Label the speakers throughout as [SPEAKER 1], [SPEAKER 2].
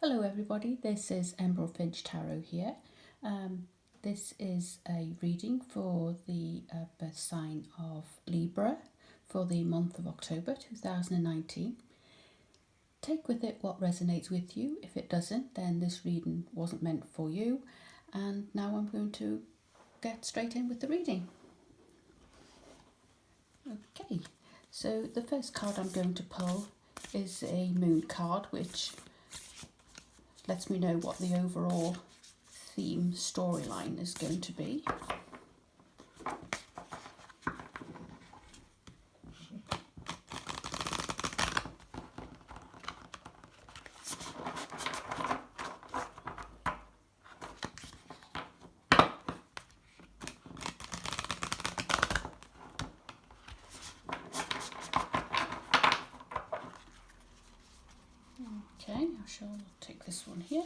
[SPEAKER 1] Hello everybody, this is Emerald Finch Tarot here. This is a reading for the birth sign of Libra for the month of October 2019. Take with it what resonates with you. If it doesn't, then this reading wasn't meant for you. And now I'm going to get straight in with the reading. Okay, so the first card I'm going to pull is a moon card, which lets me know what the overall theme storyline is going to be. Okay, I shall take this one here.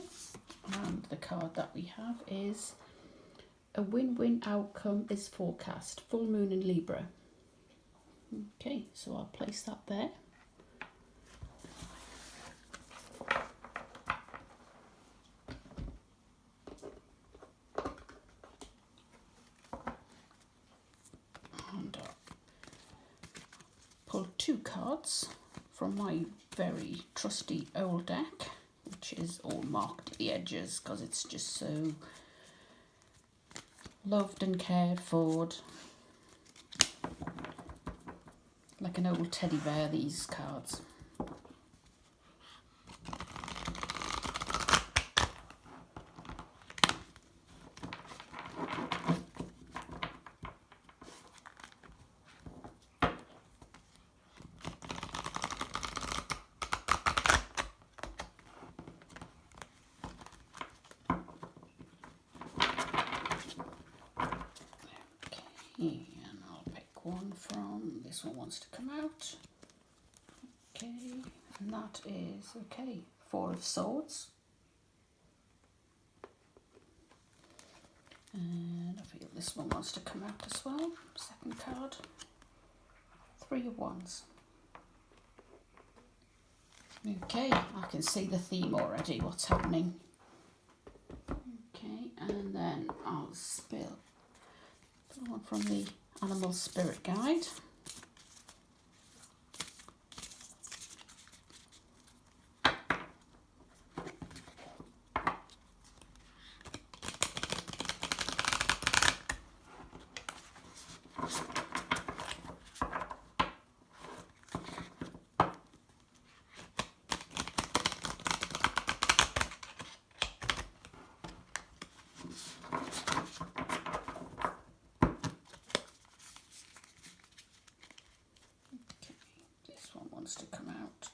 [SPEAKER 1] And the card that we have is a win-win outcome is forecast. Full moon in Libra. Okay, so I'll place that there. And I'll pull two cards from my very trusty old deck, which is all marked at the edges because it's just so loved and cared for. Like an old teddy bear, these cards. And I'll pick one from, this one wants to come out. Okay, and that is, okay, Four of Swords. And I feel this one wants to come out as well. Second card, Three of Wands. Okay, I can see the theme already, what's happening. Okay, and then I'll spill one from the Animal Spirit Guide. To come out.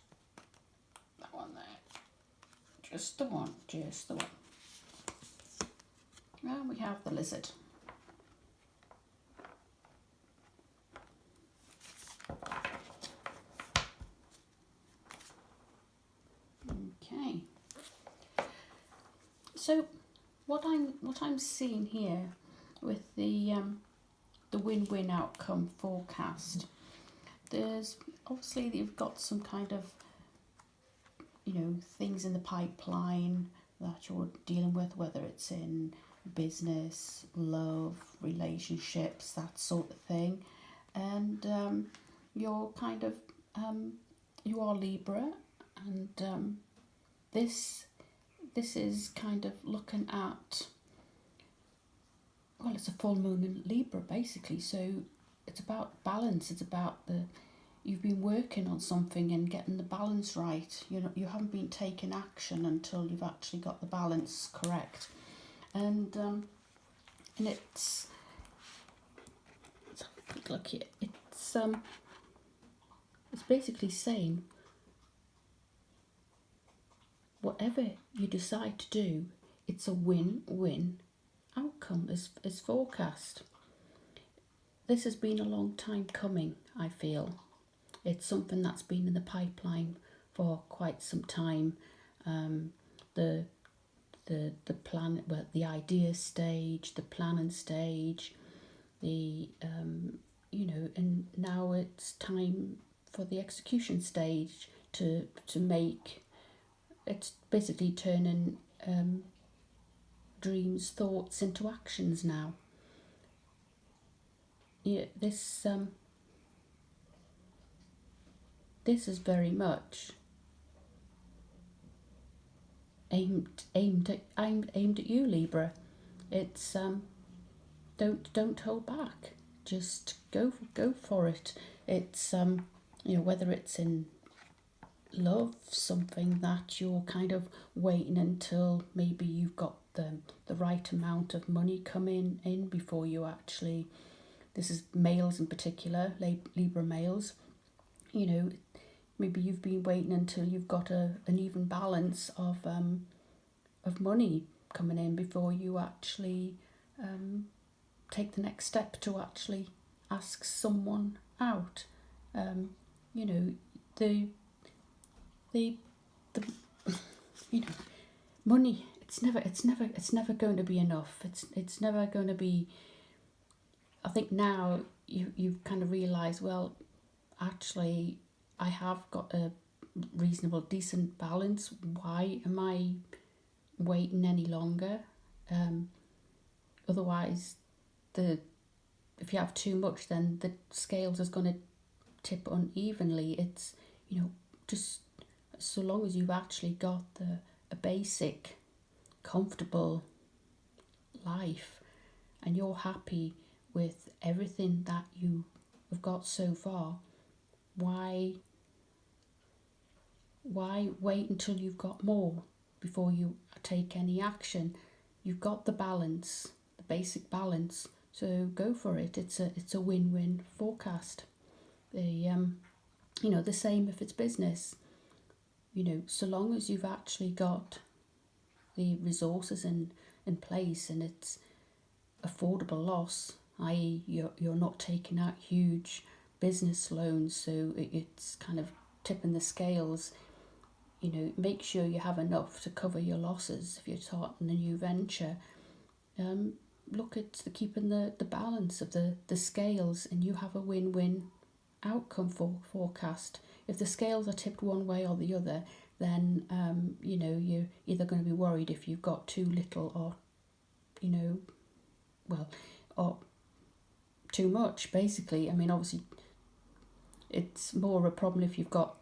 [SPEAKER 1] That one there. Just the one, just the one. And we have the lizard. Okay. So what I'm seeing here with the win-win outcome forecast, there's obviously you've got some kind of, things in the pipeline that you're dealing with, whether it's in business, love, relationships, that sort of thing. And you're kind of, you are Libra, and this is kind of looking at, well, it's a full moon in Libra basically, so it's about balance. It's about you've been working on something and getting the balance right. You haven't been taking action until you've actually got the balance correct. And it's, let's have a quick look here. It's basically saying whatever you decide to do, it's a win-win outcome is forecast. This has been a long time coming, I feel. It's something that's been in the pipeline for quite some time. The plan, well, the idea stage, the planning stage, and now it's time for the execution stage to make it's basically turning dreams, thoughts into actions now. Yeah, this is very much aimed at you, Libra. It's don't hold back. Just go for it. It's whether it's in love, something that you're kind of waiting until maybe you've got the right amount of money coming in before you actually. This is males in particular, Libra males. Maybe you've been waiting until you've got an even balance of money coming in before you actually take the next step to actually ask someone out. You know, the the the money. It's never going to be enough. It's never going to be. I think now you've kind of realised, well, actually, I have got a reasonable, decent balance. Why am I waiting any longer? Otherwise, if you have too much, then the scales is going to tip unevenly. It's just so long as you've actually got a basic, comfortable life, and you're happy with everything that you have got so far, why wait until you've got more before you take any action? You've got the balance, the basic balance, so go for it. It's a win-win forecast. The same if it's business. So long as you've actually got the resources in place and it's affordable loss, i.e. you're not taking out huge business loans, so it's kind of tipping the scales. Make sure you have enough to cover your losses if you're starting a new venture. Look at keeping the balance of the scales, and you have a win-win outcome forecast. If the scales are tipped one way or the other, then you're either going to be worried if you've got too little or or too much, basically. I mean, obviously it's more of a problem if you've got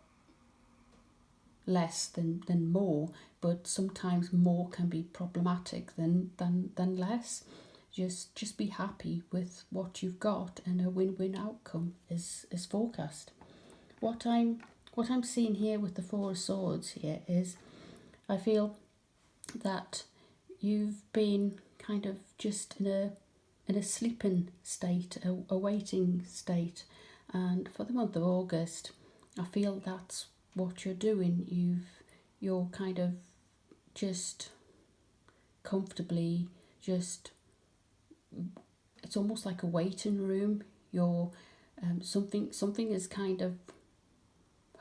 [SPEAKER 1] less than more, but sometimes more can be problematic than less. Just be happy with what you've got, and a win-win outcome is forecast. What I'm seeing here with the Four of Swords here is, I feel that you've been kind of just in a sleeping state, a waiting state, and for the month of August, I feel that's what you're doing. You're kind of just comfortably just. It's almost like a waiting room. You're something is kind of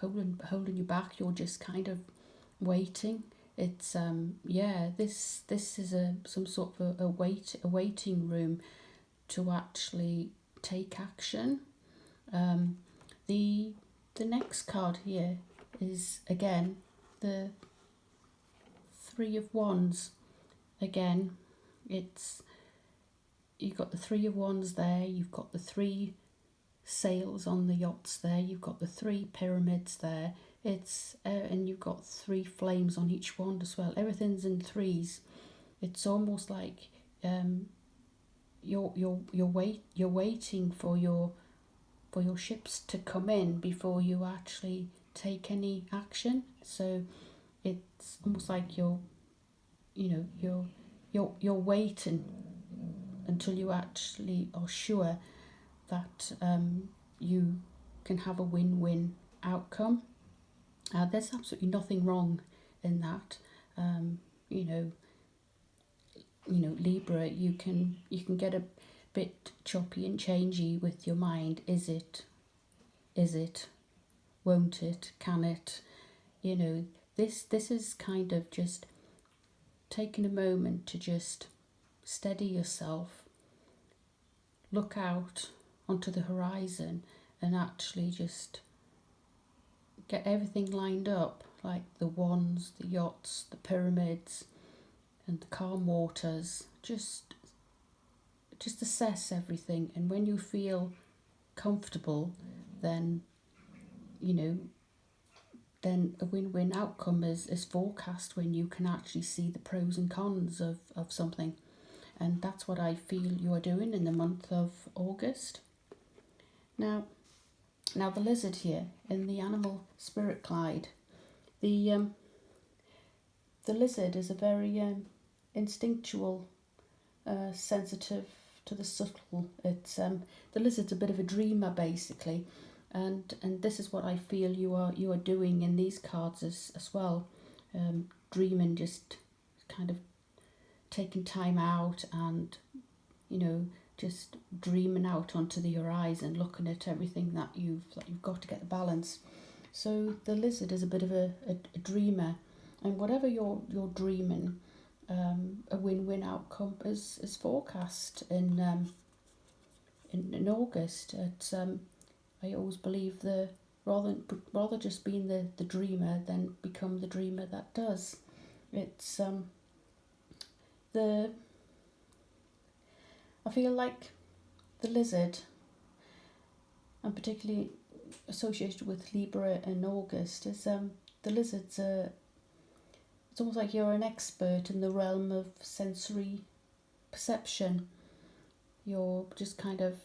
[SPEAKER 1] holding you back. You're just kind of waiting. It's this is some sort of a waiting room to actually take action. The next card here is again the Three of Wands. Again, you've got the Three of Wands there. You've got the three sails on the yachts there. You've got the three pyramids there. And you've got three flames on each wand as well. Everything's in threes. It's almost like you're waiting for your ships to come in before you actually take any action. So it's almost like you're waiting until you actually are sure that you can have a win-win outcome. There's absolutely nothing wrong in that. Libra, you can get a bit choppy and changey with your mind. Is it? Won't it? Can it? This is kind of just taking a moment to just steady yourself, look out onto the horizon, and actually just get everything lined up like the wands, the yachts, the pyramids, and the calm waters. Just assess everything, and when you feel comfortable, then then a win-win outcome is forecast when you can actually see the pros and cons of something. And that's what I feel you are doing in the month of August. Now the lizard here in the animal spirit glide, the lizard is a very instinctual, sensitive to the subtle. It's the lizard's a bit of a dreamer basically, and this is what I feel you are doing in these cards as well. Dreaming, just kind of taking time out and just dreaming out onto the horizon, looking at everything that you've got to get the balance. So the lizard is a bit of a dreamer, and whatever you're dreaming, a win-win outcome is forecast in August. It's I always believe the rather just being the dreamer than become the dreamer that does. It's I feel like the lizard, and particularly associated with Libra in August, is the lizard's it's almost like you're an expert in the realm of sensory perception. You're just kind of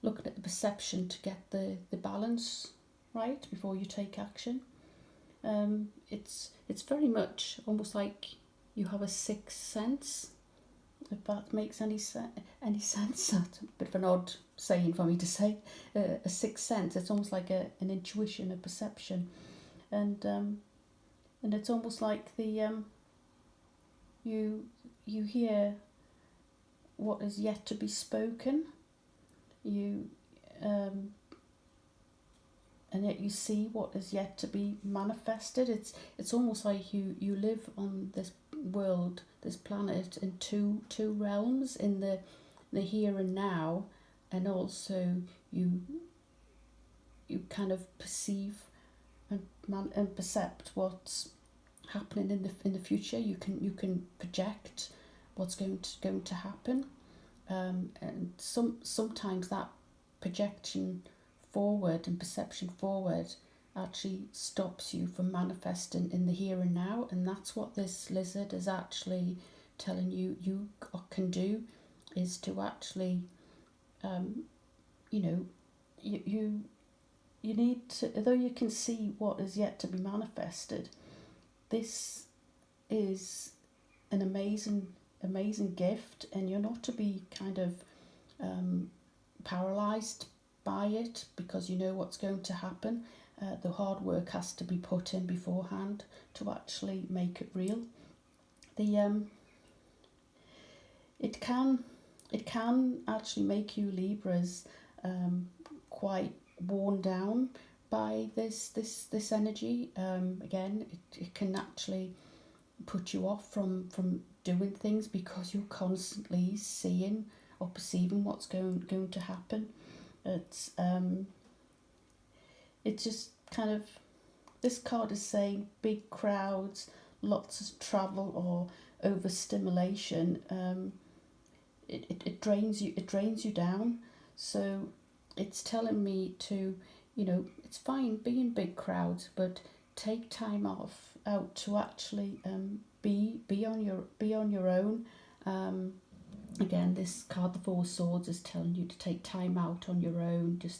[SPEAKER 1] looking at the perception to get the balance right before you take action. It's very much almost like you have a sixth sense, if that makes any sense. That's a bit of an odd saying for me to say. A sixth sense. It's almost like an intuition, a perception, and it's almost like the you hear what is yet to be spoken. You and yet you see what is yet to be manifested. It's almost like you live on this world, this planet, in two realms, in the here and now, and also you kind of perceive and percept what's happening in the future. You can project what's going to happen, and sometimes that projection forward and perception forward actually stops you from manifesting in the here and now, and that's what this lizard is actually telling you can do, is to actually you need to, although you can see what is yet to be manifested, this is an amazing gift, and you're not to be kind of paralyzed by it because you know what's going to happen. The hard work has to be put in beforehand to actually make it real. It can actually make you Libras quite worn down by this energy. Again, it can actually put you off from doing things because you're constantly seeing or perceiving what's going to happen. It's just kind of, this card is saying big crowds, lots of travel or overstimulation. It drains you down. So it's telling me to, it's fine being big crowds, but take time out to actually be on your own. Again, this card, the Four Swords, is telling you to take time out on your own, just